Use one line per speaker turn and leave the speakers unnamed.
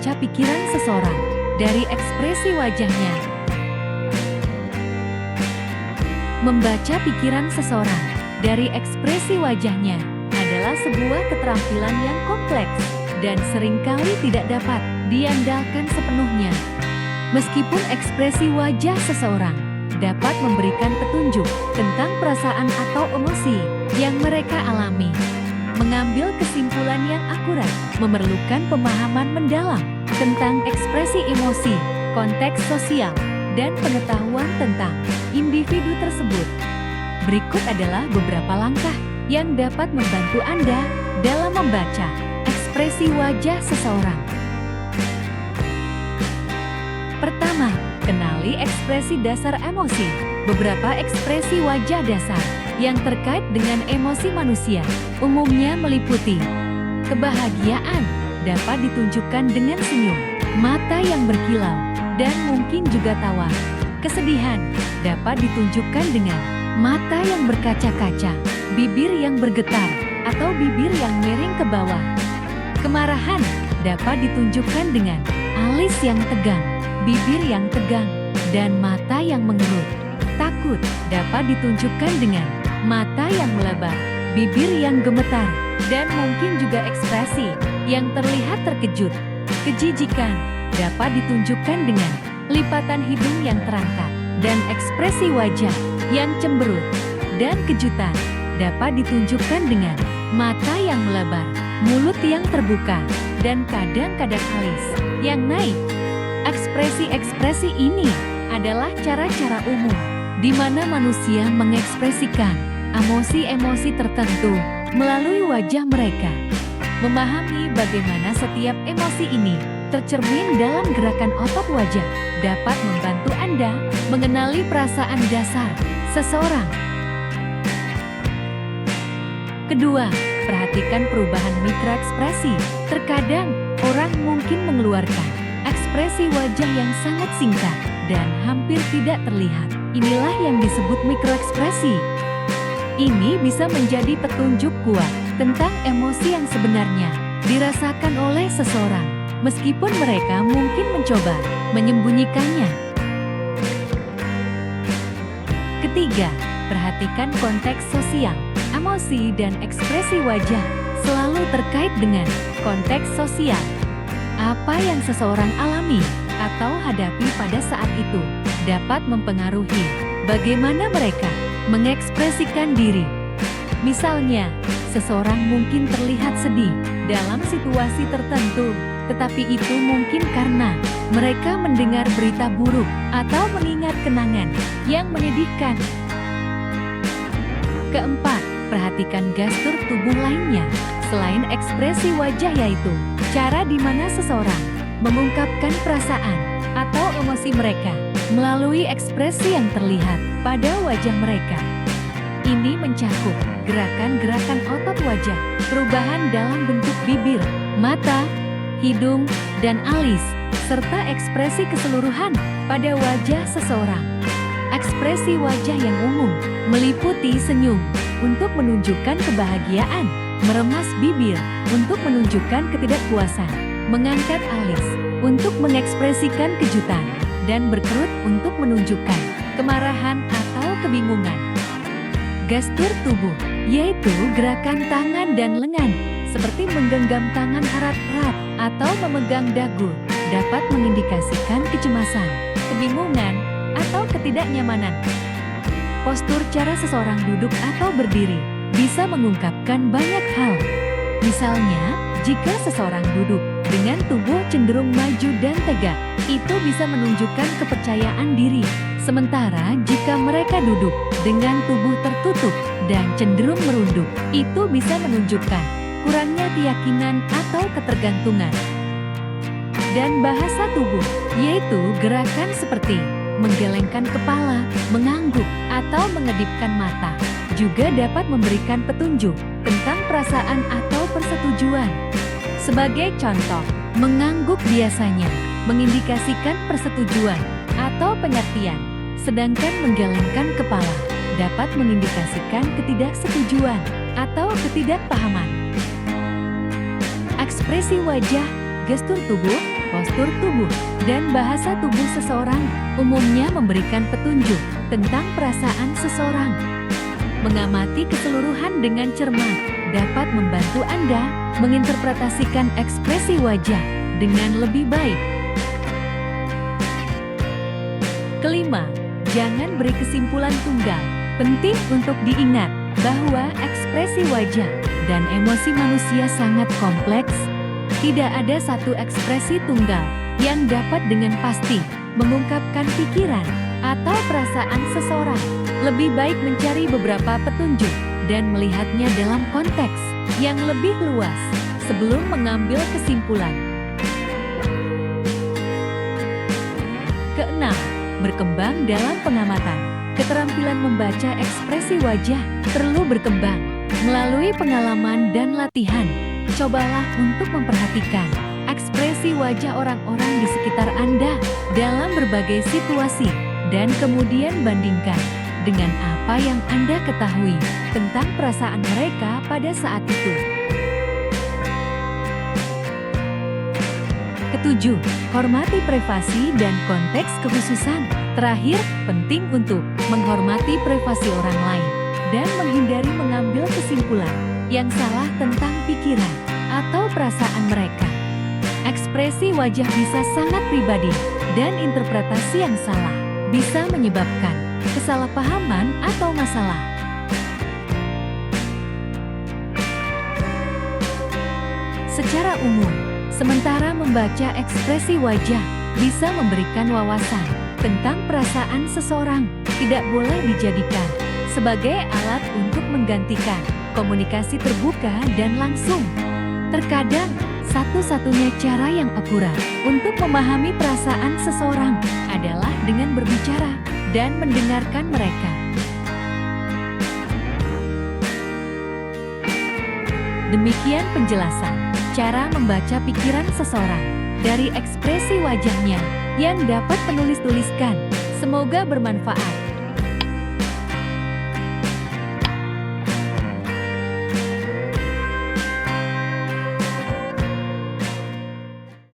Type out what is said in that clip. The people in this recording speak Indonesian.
membaca pikiran seseorang dari ekspresi wajahnya. Membaca pikiran seseorang dari ekspresi wajahnya adalah sebuah keterampilan yang kompleks dan seringkali tidak dapat diandalkan sepenuhnya. Meskipun ekspresi wajah seseorang dapat memberikan petunjuk tentang perasaan atau emosi yang mereka alami, mengambil kesimpulan yang akurat memerlukan pemahaman mendalam tentang ekspresi emosi, konteks sosial, dan pengetahuan tentang individu tersebut. Berikut adalah beberapa langkah yang dapat membantu Anda dalam membaca ekspresi wajah seseorang. Pertama, kenali ekspresi dasar emosi. Beberapa ekspresi wajah dasar yang terkait dengan emosi manusia umumnya meliputi kebahagiaan, dapat ditunjukkan dengan senyum, mata yang berkilau, dan mungkin juga tawa. Kesedihan dapat ditunjukkan dengan mata yang berkaca-kaca, bibir yang bergetar, atau bibir yang miring ke bawah. Kemarahan dapat ditunjukkan dengan alis yang tegang, bibir yang tegang, dan mata yang mengerut. Takut dapat ditunjukkan dengan mata yang melebar, bibir yang gemetar, dan mungkin juga ekspresi yang terlihat terkejut. Kejijikan dapat ditunjukkan dengan lipatan hidung yang terangkat, dan ekspresi wajah yang cemberut. Dan kejutan dapat ditunjukkan dengan mata yang melebar, mulut yang terbuka, dan kadang-kadang alis yang naik. Ekspresi-ekspresi ini adalah cara-cara umum di mana manusia mengekspresikan emosi-emosi tertentu melalui wajah mereka. Memahami bagaimana setiap emosi ini tercermin dalam gerakan otot wajah dapat membantu Anda mengenali perasaan dasar seseorang. Kedua, perhatikan perubahan mikroekspresi. Terkadang, orang mungkin mengeluarkan ekspresi wajah yang sangat singkat dan hampir tidak terlihat. Inilah yang disebut mikroekspresi. Ini bisa menjadi petunjuk kuat tentang emosi yang sebenarnya dirasakan oleh seseorang, meskipun mereka mungkin mencoba menyembunyikannya. Ketiga, perhatikan konteks sosial. Emosi dan ekspresi wajah selalu terkait dengan konteks sosial. Apa yang seseorang alami atau hadapi pada saat itu dapat mempengaruhi bagaimana mereka mengekspresikan diri. Misalnya, seseorang mungkin terlihat sedih dalam situasi tertentu, tetapi itu mungkin karena mereka mendengar berita buruk atau mengingat kenangan yang menyedihkan. Keempat, perhatikan gestur tubuh lainnya selain ekspresi wajah, yaitu cara di mana seseorang mengungkapkan perasaan atau emosi mereka melalui ekspresi yang terlihat pada wajah mereka. Ini mencakup gerakan-gerakan otot wajah, perubahan dalam bentuk bibir, mata, hidung, dan alis, serta ekspresi keseluruhan pada wajah seseorang. Ekspresi wajah yang umum meliputi senyum untuk menunjukkan kebahagiaan, meremas bibir untuk menunjukkan ketidakpuasan, mengangkat alis untuk mengekspresikan kejutan, dan berkerut untuk menunjukkan kemarahan atau kebingungan. Gestur tubuh, yaitu gerakan tangan dan lengan, seperti menggenggam tangan erat-erat atau memegang dagu, dapat mengindikasikan kecemasan, kebingungan, atau ketidaknyamanan. Postur cara seseorang duduk atau berdiri bisa mengungkapkan banyak hal. Misalnya, jika seseorang duduk dengan tubuh cenderung maju dan tegak, itu bisa menunjukkan kepercayaan diri. Sementara jika mereka duduk dengan tubuh tertutup dan cenderung merunduk, itu bisa menunjukkan kurangnya keyakinan atau ketergantungan. Dan bahasa tubuh, yaitu gerakan seperti menggelengkan kepala, mengangguk, atau mengedipkan mata, juga dapat memberikan petunjuk tentang perasaan atau persetujuan. Sebagai contoh, mengangguk biasanya mengindikasikan persetujuan atau pengertian, sedangkan menggelengkan kepala dapat mengindikasikan ketidaksetujuan atau ketidakpahaman. Ekspresi wajah gestur tubuh, postur tubuh, dan bahasa tubuh seseorang umumnya memberikan petunjuk tentang perasaan seseorang. Mengamati keseluruhan dengan cermat dapat membantu Anda menginterpretasikan ekspresi wajah dengan lebih baik. Kelima, jangan beri kesimpulan tunggal. Penting untuk diingat bahwa ekspresi wajah dan emosi manusia sangat kompleks. Tidak ada satu ekspresi tunggal yang dapat dengan pasti mengungkapkan pikiran atau perasaan seseorang. Lebih baik mencari beberapa petunjuk dan melihatnya dalam konteks yang lebih luas sebelum mengambil kesimpulan. Keenam, berkembang dalam pengamatan. Keterampilan membaca ekspresi wajah perlu berkembang melalui pengalaman dan latihan. Cobalah untuk memperhatikan ekspresi wajah orang-orang di sekitar Anda dalam berbagai situasi dan kemudian bandingkan dengan apa yang Anda ketahui tentang perasaan mereka pada saat itu. Ketujuh, hormati privasi dan konteks kekhususan. Terakhir, penting untuk menghormati privasi orang lain dan menghindari mengambil kesimpulan yang salah tentang pikiran atau perasaan mereka. Ekspresi wajah bisa sangat pribadi dan interpretasi yang salah bisa menyebabkan kesalahpahaman atau masalah. Secara umum, sementara membaca ekspresi wajah bisa memberikan wawasan tentang perasaan seseorang, tidak boleh dijadikan sebagai alat untuk menggantikan komunikasi terbuka dan langsung. Terkadang, satu-satunya cara yang akurat untuk memahami perasaan seseorang adalah dengan berbicara dan mendengarkan mereka. Demikian penjelasan cara membaca pikiran seseorang dari ekspresi wajahnya yang dapat penulis tuliskan. Semoga bermanfaat.